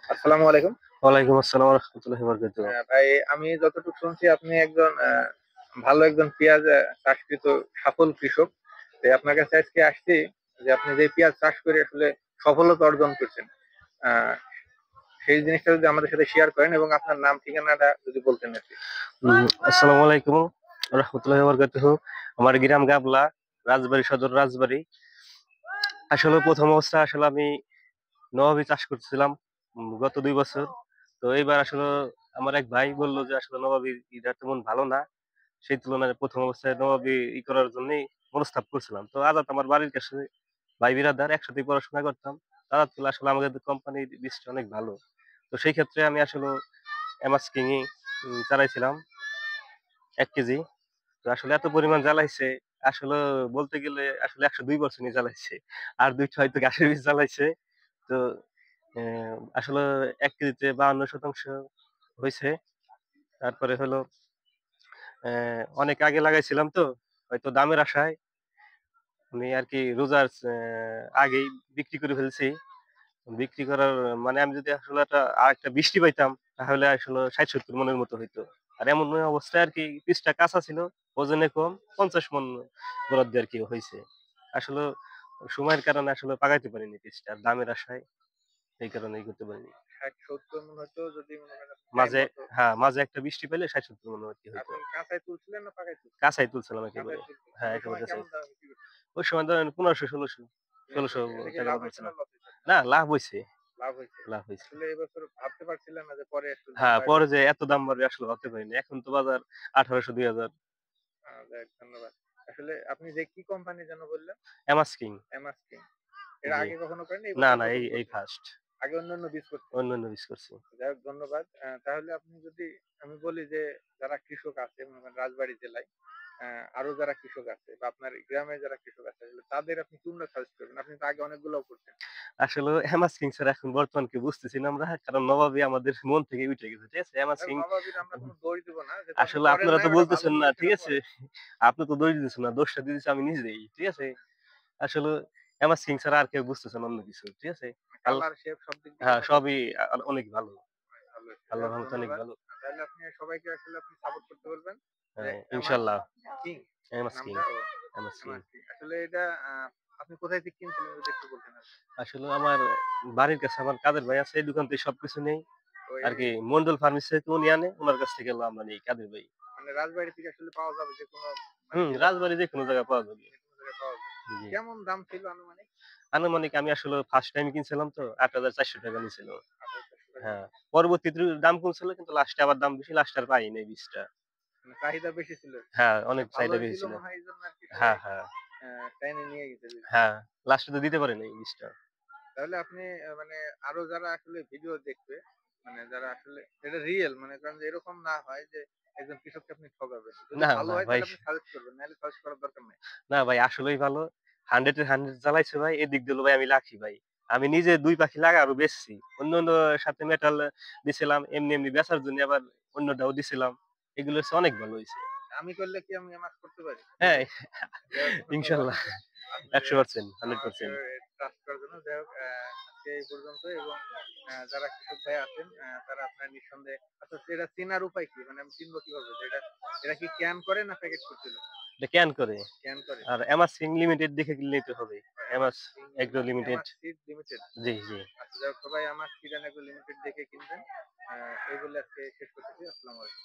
আসসালামু আলাইকুম। ওয়ালাইকুম আসসালাম ওয়া রাহমাতুল্লাহি ওয়া বারাকাতুহু। ভাই আমি যতটুকু শুনছি আপনি একজন ভালো একজন পেঁয়াজ চাষকৃত সফল কৃষক। আপনার কাছে আজকে আসছি যে আপনি যে পেঁয়াজ চাষ করে আসলে সফলতা অর্জন করছেন। আ সেই জিনিসটা যদি আমাদের সাথে শেয়ার করেন এবং আপনার নাম ঠিকানাটা যদি বলতেন আরকি। আসসালামু আলাইকুম ওয়া রাহমাতুল্লাহি ওয়া বারাকাতুহু। আমার গ্রাম গাবলা, রাজবাড়ী সদর রাজবাড়ী। আসলে ১ম অবস্থায় আসলে আমি নবাবী চাষ করতেছিলাম গত ২ বছর। তো এইবার আসলে আমার এক ভাই বলল যে আসলে নবাবী ইটা তেমন ভালো না। সেই তুলনায় ১ম অবস্থায় নবাবী করার জন্যই মনস্তাপ করছিলাম। তো আজাদ আমার বাড়ির কাছে ভাই বিরাদার একসাথেই পড়াশোনা করতাম। আজাদ বলল আসলে আমাদের কোম্পানির বীজটা অনেক ভালো। তো সেই ক্ষেত্রে আমি আসলে এমাস কিংই চালাইছিলাম ১ কেজি। তো আসলে এত পরিমাণ জ্বালাইছে, আসলে বলতে গেলে আসলে ১০২% জ্বালাইছে। আর ২ টা হয়তো ঘাসের বীজ জ্বালাইছে। তো আসলে ১ কেজিতে ৫২% হইছে। তারপরে হলো অনেক আগে লাগাইছিলাম তো, হয়তো দামের আশায় আমি আরকি রোজার আগেই বিক্রি করে ফেলছি। বিক্রি করার মানে আমি যদি আসলে আরেকটা বৃষ্টি পাইতাম, তাহলে আসলে ৬০-৭০ মনের মতো হইতো। আর এমন অবস্থায় আরকি পিসটা কাঁচা ছিল, ওজনে কম ৫০ মন বরাদ্দ আরকি হইছে। আসলে সময়ের কারণে আসলে পাকাইতে পারিনি পিসটা। আর দামের আশায় এই কারণে করতে পারিনি। ৬০-৭০ মন হয়তো যদি মনে করেন আপনি টাইম মাঝে মতো হ্যাঁ, মাঝে একটা বৃষ্টি পেলে ৬০-৭০ মন আরকি হইতো। আপনি কাঁচায় তুলছিলেন না পাকায় তুলছিলেন? কাঁচাই তুলছিলাম একেবারে। কাঁচায় তুলছিলেন। হ্যাঁ, ওই একেবারে সময় কাঁচাই। কেমন দামে বিক্রি করতেন? ওই সময় ধরেন ১৫০০, ১৬০০ এটা কি টাকা লাভ মতো হইছে না ছিলাম। লস হইছে আপনার? না লাভ হইছে, লাভ হইছে। লাভ হইছে। আসলে এবছর ভাবতে পারছিলেন না যে পরে একটু দাম হ্যাঁ, বাড়বে? পরে যে এত দাম বাড়বে আসলে ভাবতে পারিনি। এখন তো বাজার ১৮০০, ২০০০। যাক ধন্যবাদ। আসলে আপনি যে কি কোম্পানি যেন বললেন? এমাস কিং। এমাস কিং। এর জি। আগে কখনো করেন? এই না, বছর না ১ম এই করছেন? ফার্স্ট। আগে অন্যান্য বীজ করতেন? অন্যান্য বীজ করছি। যাই হোক ধন্যবাদ। তাহলে আপনি যদি আমি বলি যে যারা কৃষক আছে মনে করেন রাজবাড়ী জেলায় আরো যারা কৃষক আছে বা আপনার গ্রামে যারা কৃষক আছে আসলে তাদের আপনি কোনটা সাজেস্ট করবেন? আপনি তো আগে অনেকগুলাও করছেন। আসলে এমাস কিং ছাড়া এখন বর্তমান কেউ বুঝতেছি না আমরা। কারণ নবাবী আমাদের মন থেকে উঠে গেছে। ঠিক আছে? এমাস যাই হোক কিং নবাবীর আমরা কোন দোষ দিব না। যেহেতু আপনি আসলে করেন আপনারা নাই তো ওটা ভালো বলতেছেন না, জিনিস ঠিক হলে আছে? পরে আপনি তো দোষ দিতেছেন না। দোষটা দিতেছি আমি নিজেই। ঠিক আছে? আসলে এমাস কিং ছাড়া আর কেউ বুঝতেছে না অন্য কিছু। ঠিক আছে? কালার, শেপ সব দিক থেকে হ্যাঁ, মোটামুটি সবই অনেক ভালো। ভালো হয়েছে। যাই আল্লাহর হোক রহমতে অনেক ধন্যবাদ। ভালো। তাহলে আপনি সবাইকে আসলে আপনি সাপোর্ট করতে বলবেন যে হ্যাঁ, এমাস ইনশাআল্লাহ। কিং এমাস কিং, নামটা ও এমাস কিং। এমাস কিং। আসলে এটা আপনি কোথায় থেকে কিনছিলেন যদি একটু বলতেন আরকি? আসলে আমার বাড়ির কাছে আমার কাদের ভাই আছে। এই দোকান থেকে সবকিছু নেই। ওই আরকি মন্ডল ফার্মেসি থেকে উনি আনে। উনার কাছ থেকে আমরা নেই কাদের ভাই। মানে রাজবাড়ী থেকে আসলে পাওয়া যাবে যেকোনো মানে হুম, ডিলার রাজবাড়ী যেকোনো জায়গায় পাওয়া যাবে। যেকোনো জায়গায় পাওয়া যায়। জি। কেমন দাম ছিল আনুমানিক? আনুমানিক আমি আসলে ফার্স্ট টাইম কিনছিলাম তো ৳৮,৪০০ নিছিল। ৳২৮,৪০০ হ্যাঁ, নিছে। পরবর্তীতে দাম কমছিল কিন্তু লাস্টে আবার দাম বেশি। লাস্টে আর পাই নাই বীজটা। মানে চাহিদা বেশি ছিল আরকি। হ্যাঁ, মানে অনেক ভালো চাহিদা বেশি ছিল ছিল। মনে হয় এইজন্য আরকি হ্যাঁ, সবাই হ্যাঁ, চাইনা নিয়ে গেছে জিনিসটা। হ্যাঁ। লাস্টে তো দিতে পারে নাই বীজটা। তাহলে আপনি মানে আরো যারা আসলে ভিডিও দেখবে, মানে যারা আসলে এটা রিয়েল মনে করেন যে এরকম না হয় যে একজন কৃষককে আপনি ঠকাবেন। যদি না, ভালো না হয় ভাই, তাহলে আপনি সাজেস্ট করবেন। নাহলে সাজেস্ট করার দরকার নাই। না ভাই আসলেই ভালো। 100 এর 100 জ্বালাইছে ভাই। এদিক দিয়ে হলো ভাই আমি লাকি ভাই। আমি নিজে ২ পাখি লাগা আরো বেচছি। অন্য সাথে মেটাল দিছিলাম। এমনি বেচার জন্য আবার অন্যটাও দিছিলাম। এগুলো হচ্ছে অনেক ভালো হইছে। আমি করলে কি আমি মাছ করতে পারি? হ্যাঁ, যাই হোক ধন্যবাদ। ইনশাআল্লাহ আপনি ১০০% আমাকে 100%। ট্রাস্ট করার জন্য। যাই হোক আজকে এই পর্যন্তই এবং যারা কৃষক ভাই আছেন তারা আপনার নিঃসন্দেহে আচ্ছা এটা চেনার উপায় কি? মানে আমি চিনব কিভাবে যে এরা কি ক্যান করে না প্যাকেট করছিল? এটা ক্যান করে। ক্যান করে। আর এমার সিং লিমিটেড দেখে কিনলেই তো হবে। এমার এমাস সিং এগ্রো লিমিটেড। এমার সিড লিমিটেড। জি, জি। আচ্ছা যাই হোক সবাই আমার সিড এন্ড এগ্রো লিমিটেড দেখে কিনবেন। এই বলে আজকে শেষ করতেছি। আসসালামু আলাইকুম।